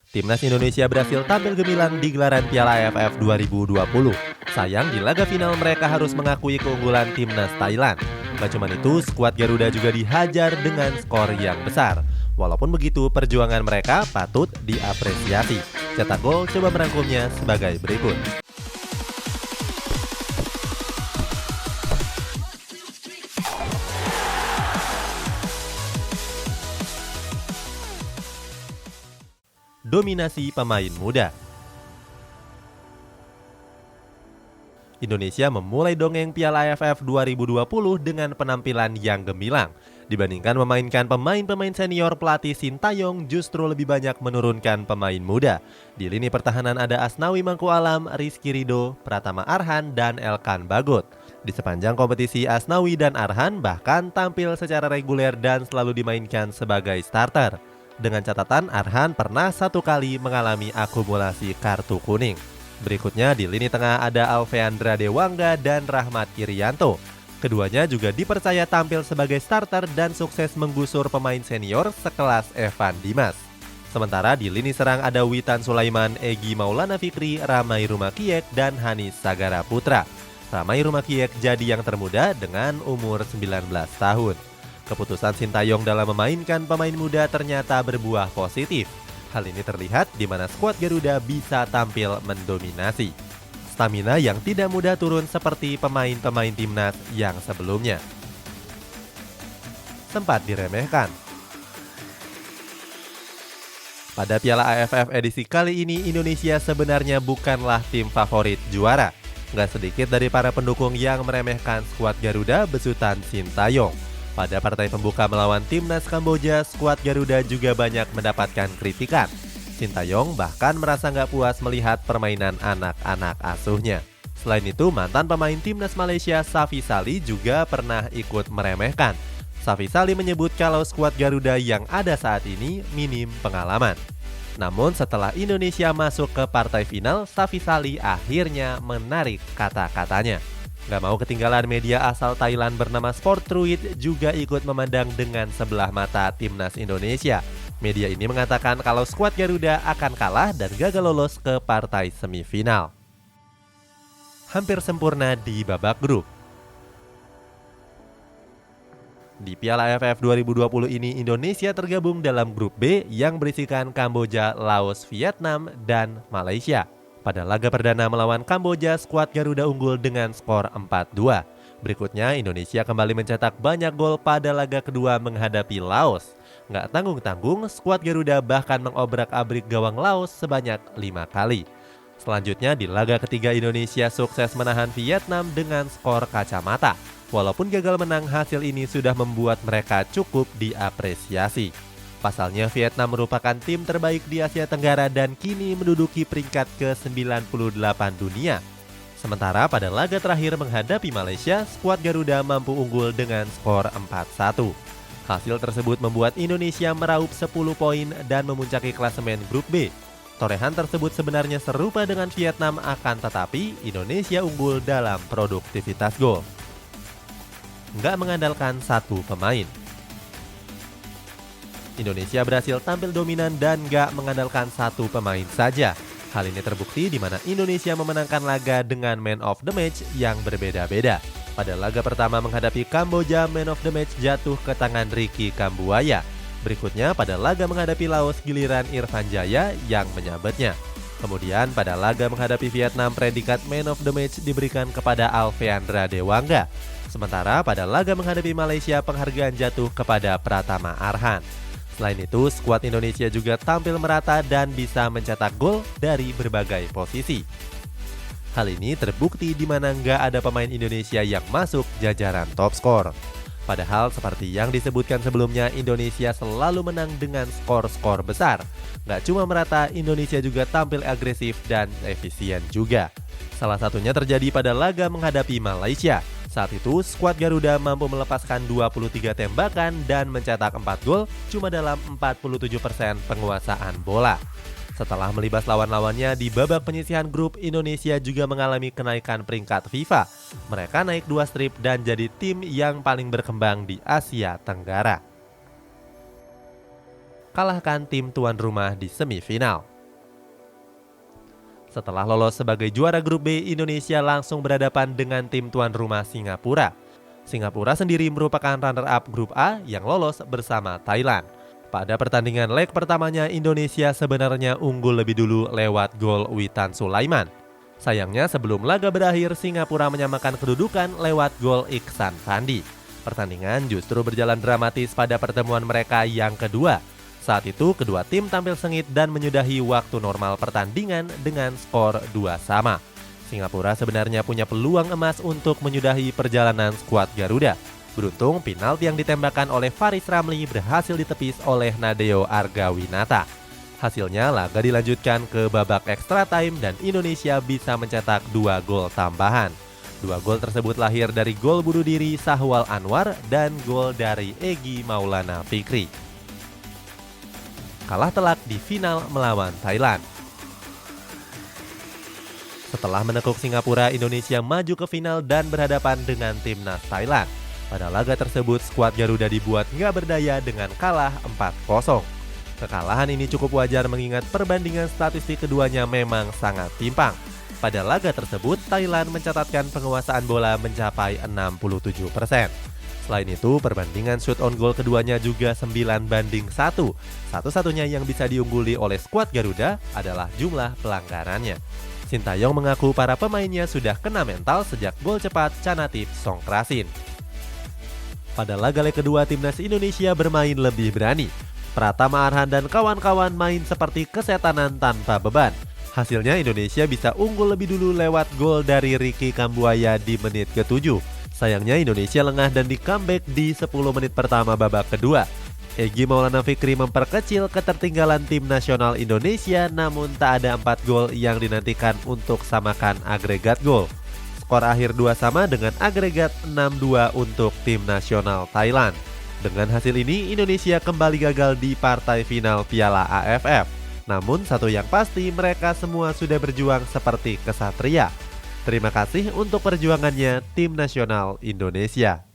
Timnas Indonesia berhasil tampil gemilang di gelaran Piala AFF 2020. Sayang di laga final mereka harus mengakui keunggulan Timnas Thailand. Gak cuma itu, skuad Garuda juga dihajar dengan skor yang besar. Walaupun begitu, perjuangan mereka patut diapresiasi. Cetak Gol coba merangkumnya sebagai berikut. Dominasi pemain muda. Indonesia memulai dongeng Piala AFF 2020 dengan penampilan yang gemilang. Dibandingkan memainkan pemain-pemain senior, pelatih Sintayong justru lebih banyak menurunkan pemain muda. Di lini pertahanan ada Asnawi Mangku Alam, Rizky Ridho, Pratama Arhan, dan Elkan Bagot. Di sepanjang kompetisi, Asnawi dan Arhan bahkan tampil secara reguler dan selalu dimainkan sebagai starter. Dengan catatan Arhan pernah satu kali mengalami akumulasi kartu kuning. Berikutnya di lini tengah ada Alfeandra Dewangga dan Rahmat Irianto. Keduanya juga dipercaya tampil sebagai starter dan sukses menggusur pemain senior sekelas Evan Dimas. Sementara di lini serang ada Witan Sulaiman, Egy Maulana Fikri, Ramai Rumakiek, dan Hanis Sagara Putra. Ramai Rumakiek jadi yang termuda dengan umur 19 tahun. Keputusan Sintayong dalam memainkan pemain muda ternyata berbuah positif. Hal ini terlihat di mana skuad Garuda bisa tampil mendominasi. Stamina yang tidak mudah turun seperti pemain-pemain timnas yang sebelumnya. Sempat diremehkan. Pada Piala AFF edisi kali ini, Indonesia sebenarnya bukanlah tim favorit juara. Gak sedikit dari para pendukung yang meremehkan skuad Garuda besutan Sintayong. Pada partai pembuka melawan Timnas Kamboja, skuad Garuda juga banyak mendapatkan kritikan. Sintayong bahkan merasa nggak puas melihat permainan anak-anak asuhnya. Selain itu, mantan pemain Timnas Malaysia Safi Salih juga pernah ikut meremehkan. Safi Salih menyebut kalau skuad Garuda yang ada saat ini minim pengalaman. Namun setelah Indonesia masuk ke partai final, Safi Salih akhirnya menarik kata-katanya. Gak mau ketinggalan, media asal Thailand bernama Sportruit juga ikut memandang dengan sebelah mata Timnas Indonesia. Media ini mengatakan kalau skuad Garuda akan kalah dan gagal lolos ke partai semifinal. Hampir sempurna di babak grup. Di Piala AFF 2020 ini, Indonesia tergabung dalam grup B yang berisikan Kamboja, Laos, Vietnam, dan Malaysia. Pada laga perdana melawan Kamboja, skuad Garuda unggul dengan skor 4-2. Berikutnya, Indonesia kembali mencetak banyak gol pada laga kedua menghadapi Laos. Nggak tanggung-tanggung, skuad Garuda bahkan mengobrak-abrik gawang Laos sebanyak 5 kali. Selanjutnya, di laga ketiga Indonesia sukses menahan Vietnam dengan skor kacamata. Walaupun gagal menang, hasil ini sudah membuat mereka cukup diapresiasi. Pasalnya, Vietnam merupakan tim terbaik di Asia Tenggara dan kini menduduki peringkat ke-98 dunia. Sementara pada laga terakhir menghadapi Malaysia, skuad Garuda mampu unggul dengan skor 4-1. Hasil tersebut membuat Indonesia meraup 10 poin dan memuncaki klasemen grup B. Torehan tersebut sebenarnya serupa dengan Vietnam, akan tetapi Indonesia unggul dalam produktivitas gol. Nggak mengandalkan satu pemain. Indonesia berhasil tampil dominan dan gak mengandalkan satu pemain saja. Hal ini terbukti di mana Indonesia memenangkan laga dengan man of the match yang berbeda-beda. Pada laga pertama menghadapi Kamboja, man of the match jatuh ke tangan Ricky Kambuaya. Berikutnya pada laga menghadapi Laos, giliran Irfan Jaya yang menyabetnya. Kemudian pada laga menghadapi Vietnam, predikat man of the match diberikan kepada Alfeandra Dewangga. Sementara pada laga menghadapi Malaysia, penghargaan jatuh kepada Pratama Arhan. Selain itu, skuad Indonesia juga tampil merata dan bisa mencetak gol dari berbagai posisi. Hal ini terbukti di mana nggak ada pemain Indonesia yang masuk jajaran top skor. Padahal seperti yang disebutkan sebelumnya, Indonesia selalu menang dengan skor-skor besar. Nggak cuma merata, Indonesia juga tampil agresif dan efisien juga. Salah satunya terjadi pada laga menghadapi Malaysia. Saat itu, skuad Garuda mampu melepaskan 23 tembakan dan mencetak 4 gol cuma dalam 47% penguasaan bola. Setelah melibas lawan-lawannya di babak penyisihan grup, Indonesia juga mengalami kenaikan peringkat FIFA. Mereka naik 2 strip dan jadi tim yang paling berkembang di Asia Tenggara. Kalahkan tim tuan rumah di semifinal. Setelah lolos sebagai juara grup B, Indonesia langsung berhadapan dengan tim tuan rumah Singapura. Singapura sendiri merupakan runner-up grup A yang lolos bersama Thailand. Pada pertandingan leg pertamanya, Indonesia sebenarnya unggul lebih dulu lewat gol Witan Sulaiman. Sayangnya sebelum laga berakhir, Singapura menyamakan kedudukan lewat gol Iksan Fandi. Pertandingan justru berjalan dramatis pada pertemuan mereka yang kedua. Saat itu kedua tim tampil sengit dan menyudahi waktu normal pertandingan dengan skor 2-2. Singapura sebenarnya punya peluang emas untuk menyudahi perjalanan skuad Garuda. Beruntung penalti yang ditembakkan oleh Faris Ramli berhasil ditepis oleh Nadeo Argawinata. Hasilnya laga dilanjutkan ke babak extra time dan Indonesia bisa mencetak 2 gol tambahan. 2 gol tersebut lahir dari gol bunuh diri Sahwal Anwar dan gol dari Egy Maulana Fikri. Kalah telak di final melawan Thailand. Setelah menekuk Singapura, Indonesia maju ke final dan berhadapan dengan timnas Thailand. Pada laga tersebut, skuad Garuda dibuat nggak berdaya dengan kalah 4-0. Kekalahan ini cukup wajar mengingat perbandingan statistik keduanya memang sangat timpang. Pada laga tersebut, Thailand mencatatkan penguasaan bola mencapai 67%. Selain itu, perbandingan shoot on goal keduanya juga 9-1. Satu-satunya yang bisa diungguli oleh skuad Garuda adalah jumlah pelanggarannya. Sintayong mengaku para pemainnya sudah kena mental sejak gol cepat Canatip Songkrasin. Pada laga leg kedua, timnas Indonesia bermain lebih berani. Pratama Arhan dan kawan-kawan main seperti kesetanan tanpa beban. Hasilnya Indonesia bisa unggul lebih dulu lewat gol dari Ricky Kambuaya di menit ke-7. Sayangnya Indonesia lengah dan di comeback di 10 menit pertama babak kedua. Egy Maulana Fikri memperkecil ketertinggalan tim nasional Indonesia, namun tak ada 4 gol yang dinantikan untuk samakan agregat gol. Skor akhir 2-2 dengan agregat 6-2 untuk tim nasional Thailand. Dengan hasil ini, Indonesia kembali gagal di partai final Piala AFF. Namun satu yang pasti, mereka semua sudah berjuang seperti kesatria. Terima kasih untuk perjuangannya tim nasional Indonesia.